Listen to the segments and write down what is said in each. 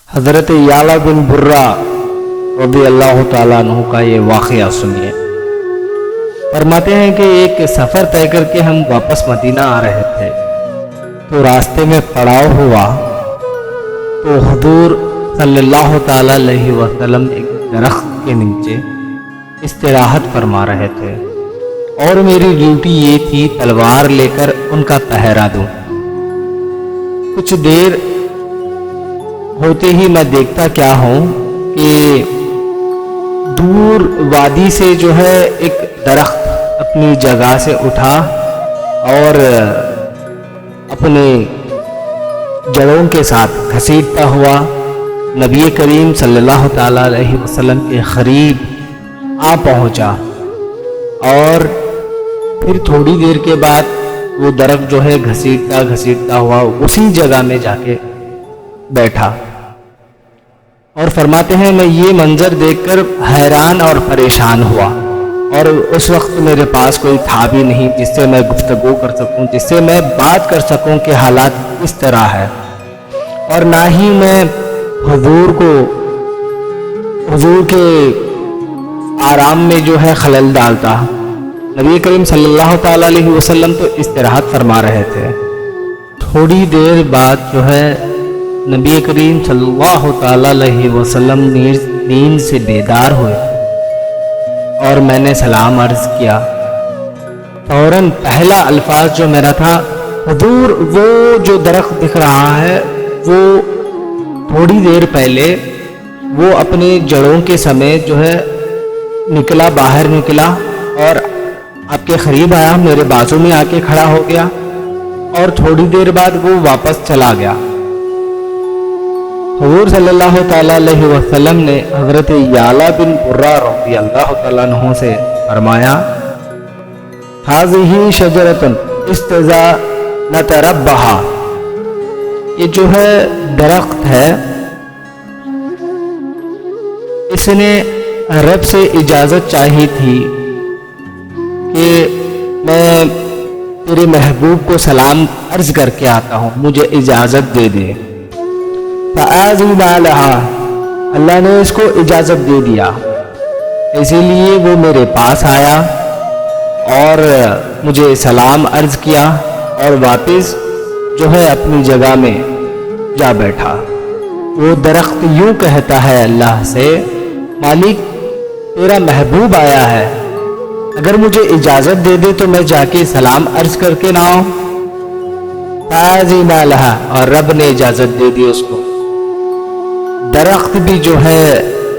حضرت یعلا بن برہ رضی اللہ تعالیٰ عنہ کا یہ واقعہ سنیے۔ فرماتے ہیں کہ ایک سفر طے کر کے ہم واپس مدینہ آ رہے تھے تو راستے میں پڑاؤ ہوا تو حضور صلی اللہ تعالیٰ علیہ وسلم ایک درخت کے نیچے استراحت فرما رہے تھے اور میری ڈیوٹی یہ تھی تلوار لے کر ان کا پہرا دوں۔ کچھ دیر ہوتے ہی میں دیکھتا کیا ہوں کہ دور وادی سے جو ہے ایک درخت اپنی جگہ سے اٹھا اور اپنے جڑوں کے ساتھ گھسیٹتا ہوا نبی کریم صلی اللہ تعالیٰ علیہ وسلم کے قریب آ پہنچا، اور پھر تھوڑی دیر کے بعد وہ درخت جو ہے گھسیٹتا ہوا اسی جگہ میں جا کے بیٹھا۔ اور فرماتے ہیں میں یہ منظر دیکھ کر حیران اور پریشان ہوا، اور اس وقت میرے پاس کوئی تھا بھی نہیں جس سے میں گفتگو کر سکوں، جس سے میں بات کر سکوں کہ حالات کس طرح ہے، اور نہ ہی میں حضور کے آرام میں جو ہے خلل ڈالتا۔ نبی کریم صلی اللہ تعالیٰ علیہ وسلم تو استراحت فرما رہے تھے۔ تھوڑی دیر بعد جو ہے نبی کریم صلی اللہ تعالیٰ علیہ وسلم نیند سے بیدار ہوئے اور میں نے سلام عرض کیا۔ فوراً پہلا الفاظ جو میرا تھا، حضور وہ جو درخت دکھ رہا ہے وہ تھوڑی دیر پہلے وہ اپنے جڑوں کے سمیت جو ہے باہر نکلا اور آپ کے قریب آیا، میرے بازو میں آ کے کھڑا ہو گیا، اور تھوڑی دیر بعد وہ واپس چلا گیا۔ حضور صلی اللہ تعالیٰ علیہ وسلم نے حضرت یعلا بن برہ رضی اللہ تعالیٰ عنہ سے فرمایا، هذه شجرة استزانت ربها، یہ جو ہے درخت ہے اس نے رب سے اجازت چاہی تھی کہ میں تیرے محبوب کو سلام عرض کر کے آتا ہوں، مجھے اجازت دے دے۔ فآذن لها، اللہ نے اس کو اجازت دے دیا، اسی لیے وہ میرے پاس آیا اور مجھے سلام عرض کیا اور واپس جو ہے اپنی جگہ میں جا بیٹھا۔ وہ درخت یوں کہتا ہے اللہ سے، مالک تیرا محبوب آیا ہے، اگر مجھے اجازت دے دے تو میں جا کے سلام عرض کر کے نہ آؤں۔ فآذن لها، اور رب نے اجازت دے دی اس کو۔ درخت بھی جو ہے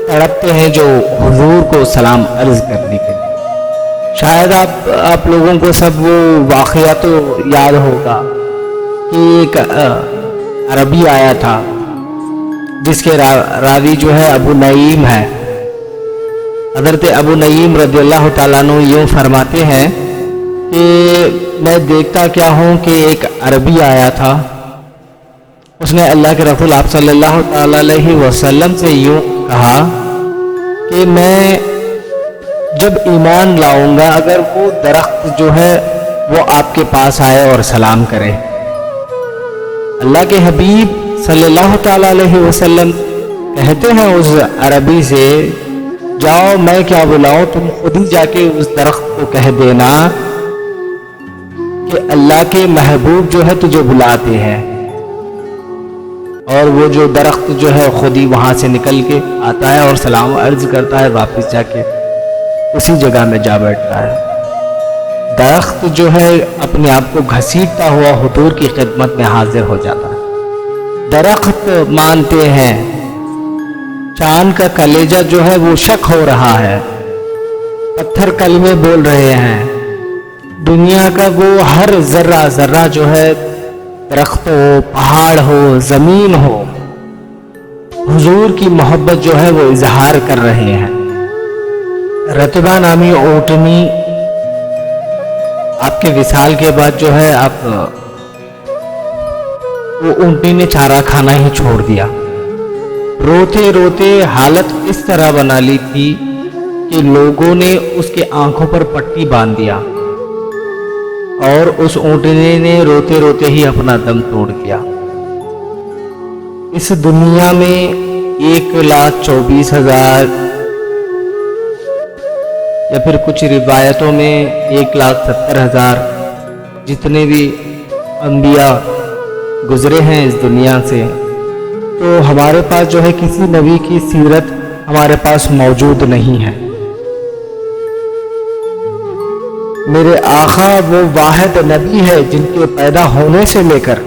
تڑپتے ہیں جو حضور کو سلام عرض کرنے کے لیے۔ شاید آپ لوگوں کو سب وہ واقعہ تو یاد ہوگا کہ ایک عربی آیا تھا جس کے راوی جو ہے ابو نعیم ہے۔ حضرت ابو نعیم رضی اللہ تعالیٰ عنہ یوں فرماتے ہیں کہ میں دیکھتا کیا ہوں کہ ایک عربی آیا تھا، اس نے اللہ کے رسول آپ صلی اللہ تعالیٰ علیہ وسلم سے یوں کہا کہ میں جب ایمان لاؤں گا اگر وہ درخت جو ہے وہ آپ کے پاس آئے اور سلام کرے۔ اللہ کے حبیب صلی اللہ تعالیٰ علیہ وسلم کہتے ہیں اس عربی سے، جاؤ میں کیا بلاؤں، تم خود ہی جا کے اس درخت کو کہہ دینا کہ اللہ کے محبوب جو ہے تجھے بلاتے ہیں، اور وہ جو درخت جو ہے خود ہی وہاں سے نکل کے آتا ہے اور سلام عرض کرتا ہے، واپس جا کے اسی جگہ میں جا بیٹھتا ہے۔ درخت جو ہے اپنے آپ کو گھسیٹتا ہوا حضور کی خدمت میں حاضر ہو جاتا ہے۔ درخت مانتے ہیں، چاند کا کلیجہ جو ہے وہ شک ہو رہا ہے، پتھر کلمے بول رہے ہیں، دنیا کا وہ ہر ذرہ ذرہ جو ہے درخت ہو، پہاڑ ہو، زمین ہو، حضور کی محبت جو ہے وہ اظہار کر رہے ہیں۔ رتبہ نامی اونٹنی آپ کے وصال کے بعد جو ہے وہ اونٹنی نے چارہ کھانا ہی چھوڑ دیا۔ روتے روتے حالت اس طرح بنا لی تھی کہ لوگوں نے اس کے آنکھوں پر پٹی باندھ دیا اور اس اونٹنے نے روتے روتے ہی اپنا دم توڑ دیا۔ اس دنیا میں 1,24,000 یا پھر کچھ روایتوں میں 1,70,000 جتنے بھی انبیاء گزرے ہیں اس دنیا سے، تو ہمارے پاس جو ہے کسی نبی کی سیرت ہمارے پاس موجود نہیں ہے۔ میرے آقا وہ واحد نبی ہے جن کے پیدا ہونے سے لے کر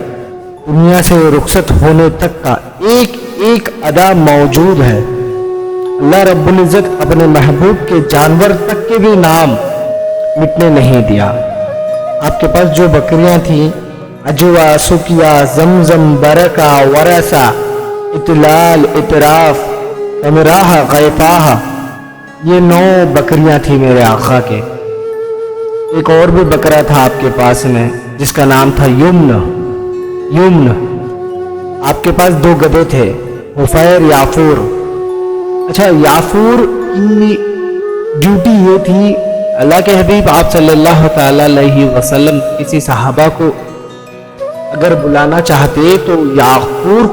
دنیا سے رخصت ہونے تک کا ایک ایک ادا موجود ہے۔ اللہ رب العزت اپنے محبوب کے جانور تک کے بھی نام مٹنے نہیں دیا۔ آپ کے پاس جو بکریاں تھیں، اجوا، سکیا، زمزم، برکہ، ورثہ، اطلال، اطراف، امراہ، غیفاہ، یہ 9 بکریاں تھیں میرے آقا کے۔ ایک اور بھی بکرا تھا آپ کے پاس میں جس کا نام تھا یمن۔ آپ کے پاس 2 گدھے تھے، حفیر، یافور۔ اچھا، یافور کی ڈیوٹی یہ تھی، اللہ کے حبیب آپ صلی اللہ تعالی علیہ وسلم کسی صحابہ کو اگر بلانا چاہتے تو یافور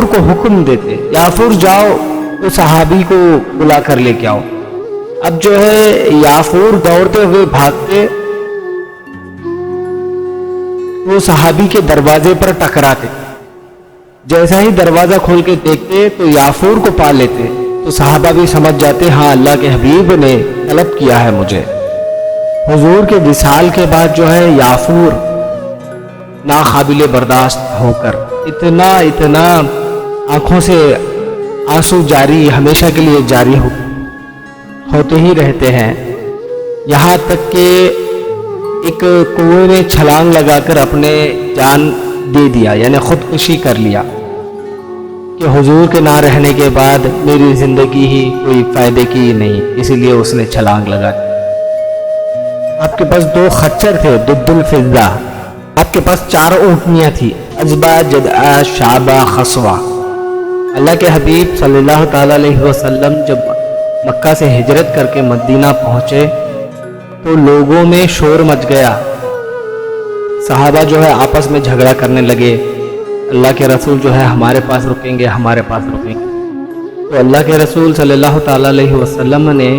کو حکم دیتے، یافور جاؤ تو صحابی کو بلا کر لے کے آؤ۔ اب جو ہے یافور دوڑتے ہوئے بھاگتے، وہ صحابی کے دروازے پر ٹکراتے، جیسا ہی دروازہ کھول کے دیکھتے تو یافور کو پا لیتے، تو صحابہ بھی سمجھ جاتے ہاں اللہ کے حبیب نے طلب کیا ہے مجھے۔ حضور کے وصال کے بعد جو ہے یافور ناقابل برداشت ہو کر اتنا آنکھوں سے آنسو جاری ہمیشہ کے لیے جاری ہوتے ہی رہتے ہیں، یہاں تک کہ ایک کنویں نے چھلانگ لگا کر اپنے جان دے دیا، یعنی خودکشی کر لیا کہ حضور کے نہ رہنے کے بعد میری زندگی ہی کوئی فائدے کی نہیں، اسی لیے اس نے چھلانگ لگا دی۔ آپ کے پاس 2 خچر تھے، دد الفضہ۔ آپ کے پاس 4 اونٹنیاں تھیں، عجبہ، جدعہ، شعبہ، خصوہ۔ اللہ کے حبیب صلی اللہ تعالی علیہ وسلم جب مکہ سے ہجرت کر کے مدینہ پہنچے تو لوگوں میں شور مچ گیا، صحابہ جو ہے آپس میں جھگڑا کرنے لگے، اللہ کے رسول جو ہے ہمارے پاس رکیں گے، ہمارے پاس رکیں گے۔ تو اللہ کے رسول صلی اللہ تعالی علیہ وسلم نے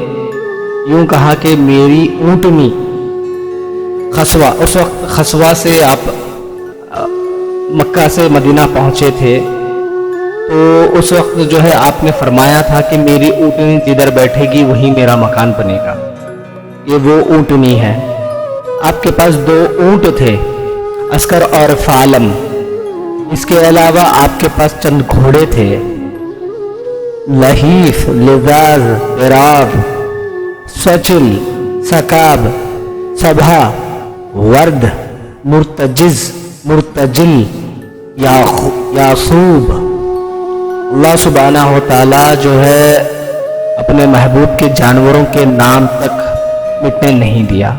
یوں کہا کہ میری اونٹنی خصوہ، اس وقت خصوہ سے آپ مکہ سے مدینہ پہنچے تھے، تو اس وقت جو ہے آپ نے فرمایا تھا کہ میری اونٹنی جدھر بیٹھے گی وہی میرا مکان بنے گا، یہ وہ اونٹنی ہے۔ آپ کے پاس 2 اونٹ تھے، عسکر اور فالم۔ اس کے علاوہ آپ کے پاس چند گھوڑے تھے، لحیف، لذاذ، عراب، سچل، سکاب، سبھا، ورد، مرتجز، مرتجل، یاسوب۔ اللہ سبحانہ و تعالی جو ہے اپنے محبوب کے جانوروں کے نام تک مٹنے نہیں دیا۔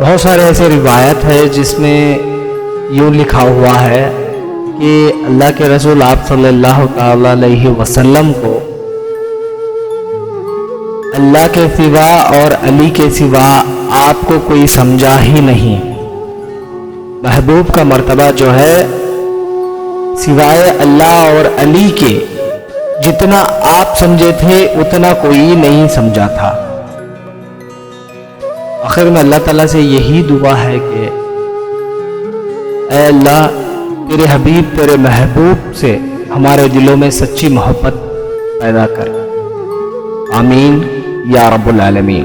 بہت سارے ایسے روایت ہے جس میں یوں لکھا ہوا ہے کہ اللہ کے رسول آپ صلی اللہ تعالی علیہ وسلم کو اللہ کے سوا اور علی کے سوا آپ کو کوئی سمجھا ہی نہیں۔ محبوب کا مرتبہ جو ہے سوائے اللہ اور علی کے جتنا آپ سمجھے تھے اتنا کوئی نہیں سمجھا تھا۔ آخر میں اللہ تعالیٰ سے یہی دعا ہے کہ اے اللہ تیرے حبیب تیرے محبوب سے ہمارے دلوں میں سچی محبت پیدا کر، آمین یا رب العالمین۔